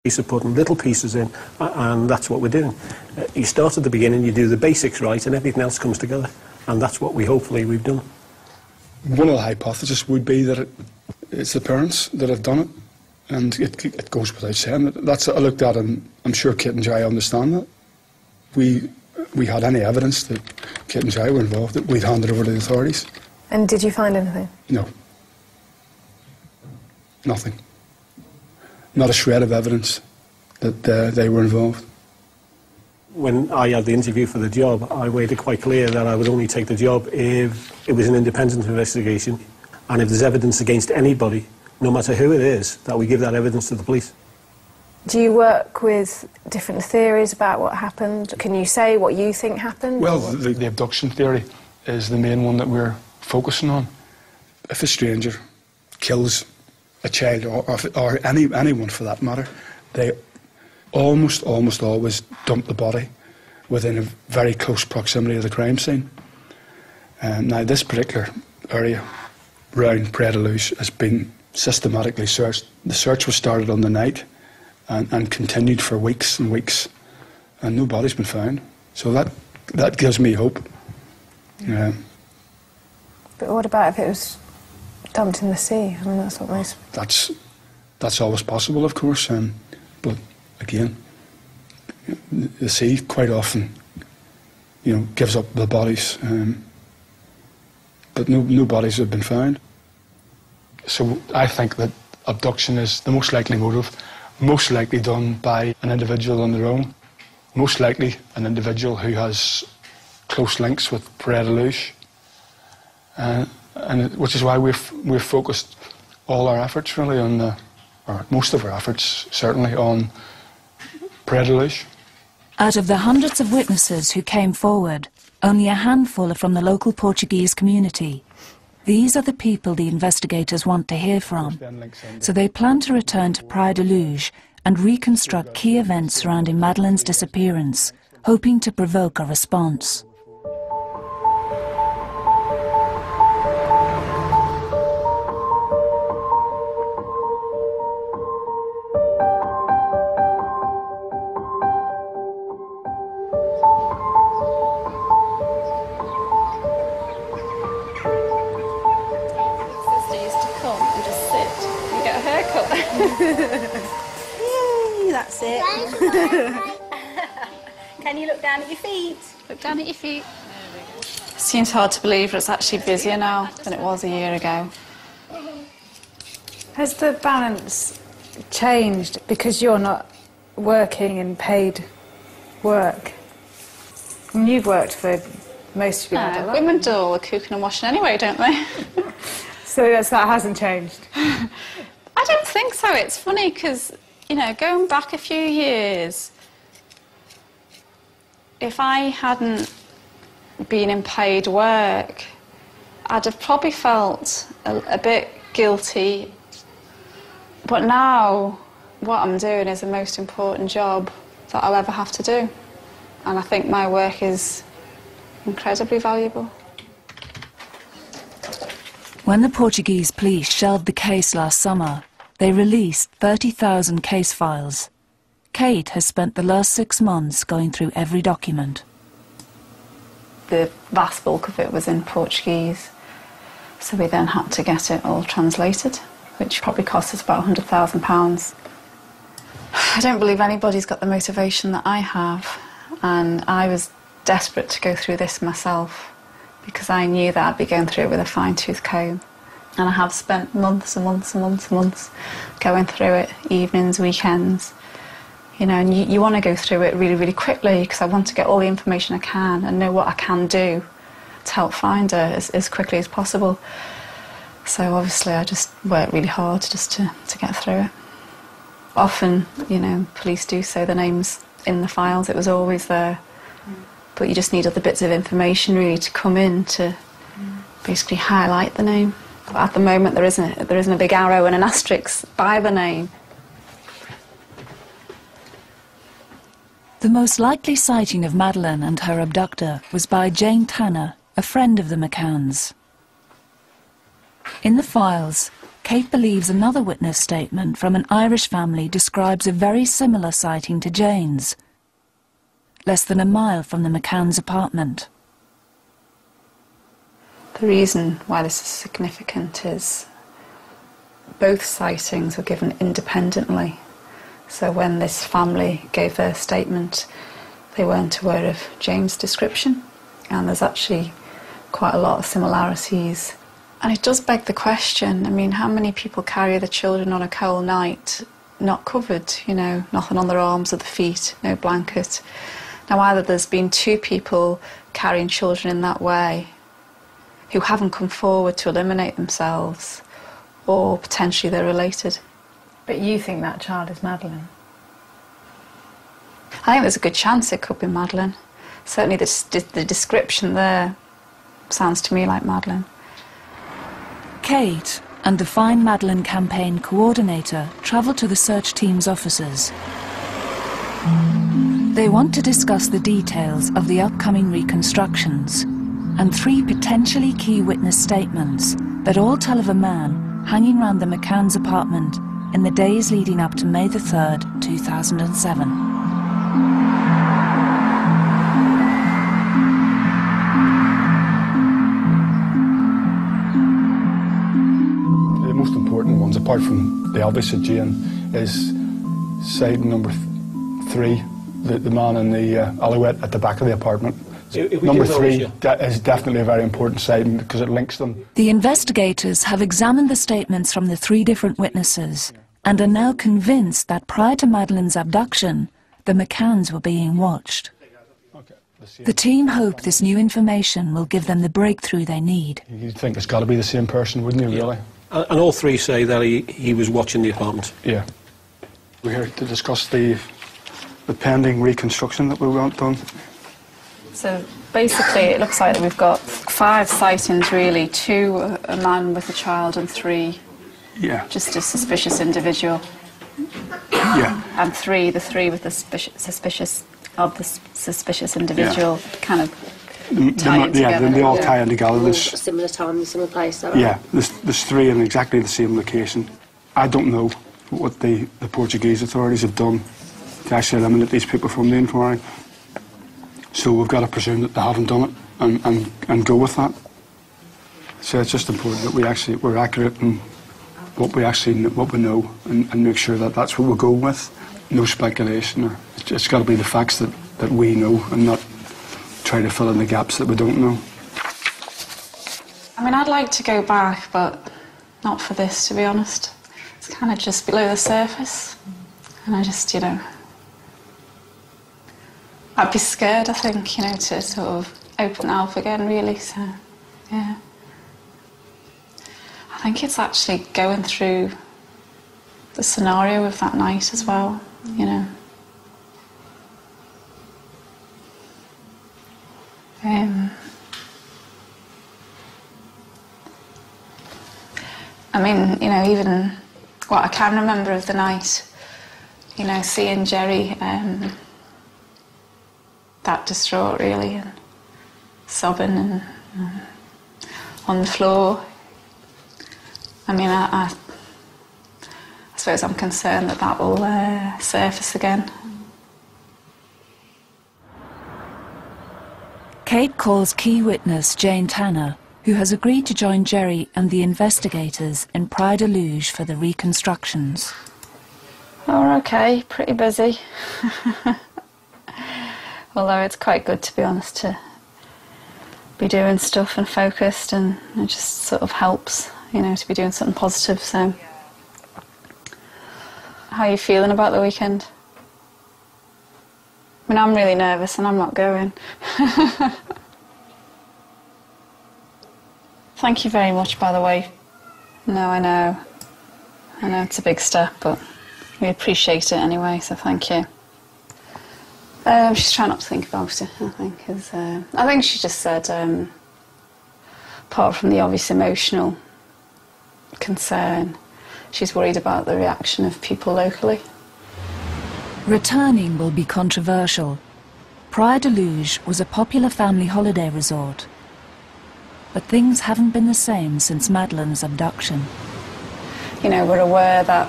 Piece of putting little pieces in, and that's what we're doing. You start at the beginning, you do the basics right, and everything else comes together. And that's what we've done. One of the hypotheses would be that it's the parents that have done it, and it goes without saying. That's I looked at, and I'm sure Kate and Jai understand that. We had any evidence that Kate and Jai were involved, that we'd hand it over to the authorities. And did you find anything? No. Nothing. Not a shred of evidence that they were involved. When I had the interview for the job, I made it quite clear that I would only take the job if it was an independent investigation, and if there's evidence against anybody, no matter who it is, that we give that evidence to the police. Do you work with different theories about what happened? Can you say what you think happened? Well, the abduction theory is the main one that we're focusing on. If a stranger kills a child, or anyone for that matter, they almost always dump the body within a very close proximity of the crime scene. Now, this particular area around Madeleine has been systematically searched. The search was started on the night and continued for weeks and weeks, and no body's been found. So that gives me hope. But what about if it was dumped in the sea? I mean, that's what most... That's always possible, of course, but again, the sea quite often, gives up the bodies, but no bodies have been found. So I think that abduction is the most likely motive, most likely done by an individual on their own, most likely an individual who has close links with Madeleine, and which is why we've focused all our efforts really on or most of our efforts certainly on Madeleine. Out of the hundreds of witnesses who came forward, only a handful are from the local Portuguese community. These are the people the investigators want to hear from, so they plan to return to Praia da Luz and reconstruct key events surrounding Madeleine's disappearance, hoping to provoke a response. Yay, that's it. Can you look down at your feet? Look down at your feet. It seems hard to believe that it's actually busier now than it was a year ago. Has the balance changed because you're not working in paid work? And you've worked for most of your adult life. Women do all the cooking and washing anyway, don't they? So that hasn't changed? I don't think so. It's funny because, going back a few years, if I hadn't been in paid work, I'd have probably felt a bit guilty. But now, what I'm doing is the most important job that I'll ever have to do. And I think my work is incredibly valuable. When the Portuguese police shelved the case last summer, they released 30,000 case files. Kate has spent the last 6 months going through every document. The vast bulk of it was in Portuguese, so we then had to get it all translated, which probably cost us about £100,000. I don't believe anybody's got the motivation that I have, and I was desperate to go through this myself because I knew that I'd be going through it with a fine-tooth comb. And I have spent months and months and months and months going through it, evenings, weekends. And you want to go through it really, really quickly because I want to get all the information I can and know what I can do to help find her as quickly as possible. So obviously I just worked really hard just to get through it. Often, police do say the names in the files, it was always there. But you just need other bits of information really to come in to basically highlight the name. But at the moment there isn't a big arrow and an asterisk by the name. The most likely sighting of Madeleine and her abductor was by Jane Tanner, a friend of the McCanns. In the files, Kate believes another witness statement from an Irish family describes a very similar sighting to Jane's, less than a mile from the McCann's apartment. The reason why this is significant is both sightings were given independently. So when this family gave their statement, they weren't aware of Jane's description, and there's actually quite a lot of similarities. And it does beg the question, I mean, how many people carry the children on a cold night not covered, you know, nothing on their arms or their feet, no blanket. Now either there's been two people carrying children in that way who haven't come forward to eliminate themselves, or potentially they're related. But you think that child is Madeleine? I think there's a good chance it could be Madeleine. Certainly the description there sounds to me like Madeleine. Kate and the Find Madeleine campaign coordinator travelled to the search team's offices. They want to discuss the details of the upcoming reconstructions and 3 potentially key witness statements that all tell of a man hanging round the McCann's apartment in the days leading up to May the 3rd, 2007. The most important ones, apart from the obvious of Jane, is sighting number 3, the man in the Alouette at the back of the apartment. Number 3 is definitely a very important sighting because it links them. The investigators have examined the statements from the 3 different witnesses and are now convinced that prior to Madeleine's abduction, the McCanns were being watched. The team hope this new information will give them the breakthrough they need. You'd think it's got to be the same person, wouldn't you, really? And all 3 say that he was watching the apartment. Yeah. We're here to discuss the pending reconstruction that we want done. So basically it looks like that we've got 5 sightings really, 2 a man with a child and 3 just a suspicious individual. Yeah. And the 3 with the suspicious individual kind of tie in together. They all tie in together. There's, similar time, similar place. yeah, there's 3 in exactly the same location. I don't know what the Portuguese authorities have done to actually eliminate these people from the inquiry. So we've got to presume that they haven't done it and go with that. So it's just important that we're accurate in what we know and make sure that that's what we'll go with. No speculation. It's got to be the facts that we know and not try to fill in the gaps that we don't know. I mean, I'd like to go back, but not for this, to be honest. It's kind of just below the surface. And I just, you know, I'd be scared, I think, you know, to sort of open it up again, really, so, yeah. I think it's actually going through the scenario of that night as well, you know. I mean, you know, even what I can remember of the night, you know, seeing Jerry that distraught, really, and sobbing and on the floor. I mean, I suppose I'm concerned that will surface again. Kate calls key witness Jane Tanner, who has agreed to join Jerry and the investigators in Praia da Luz for the reconstructions. Oh, okay, pretty busy. Although it's quite good, to be honest, to be doing stuff and focused, and it just sort of helps, you know, to be doing something positive, so. How are you feeling about the weekend? I mean, I'm really nervous and I'm not going. Thank you very much, by the way. No, I know it's a big step, but we appreciate it anyway, so thank you. She's trying not to think about it, I think, because I think she just said, apart from the obvious emotional concern, she's worried about the reaction of people locally. Returning will be controversial. Praia da Luz was a popular family holiday resort. But things haven't been the same since Madeleine's abduction. You know, we're aware that,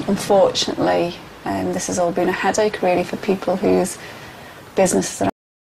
unfortunately, this has all been a headache really for people whose businesses are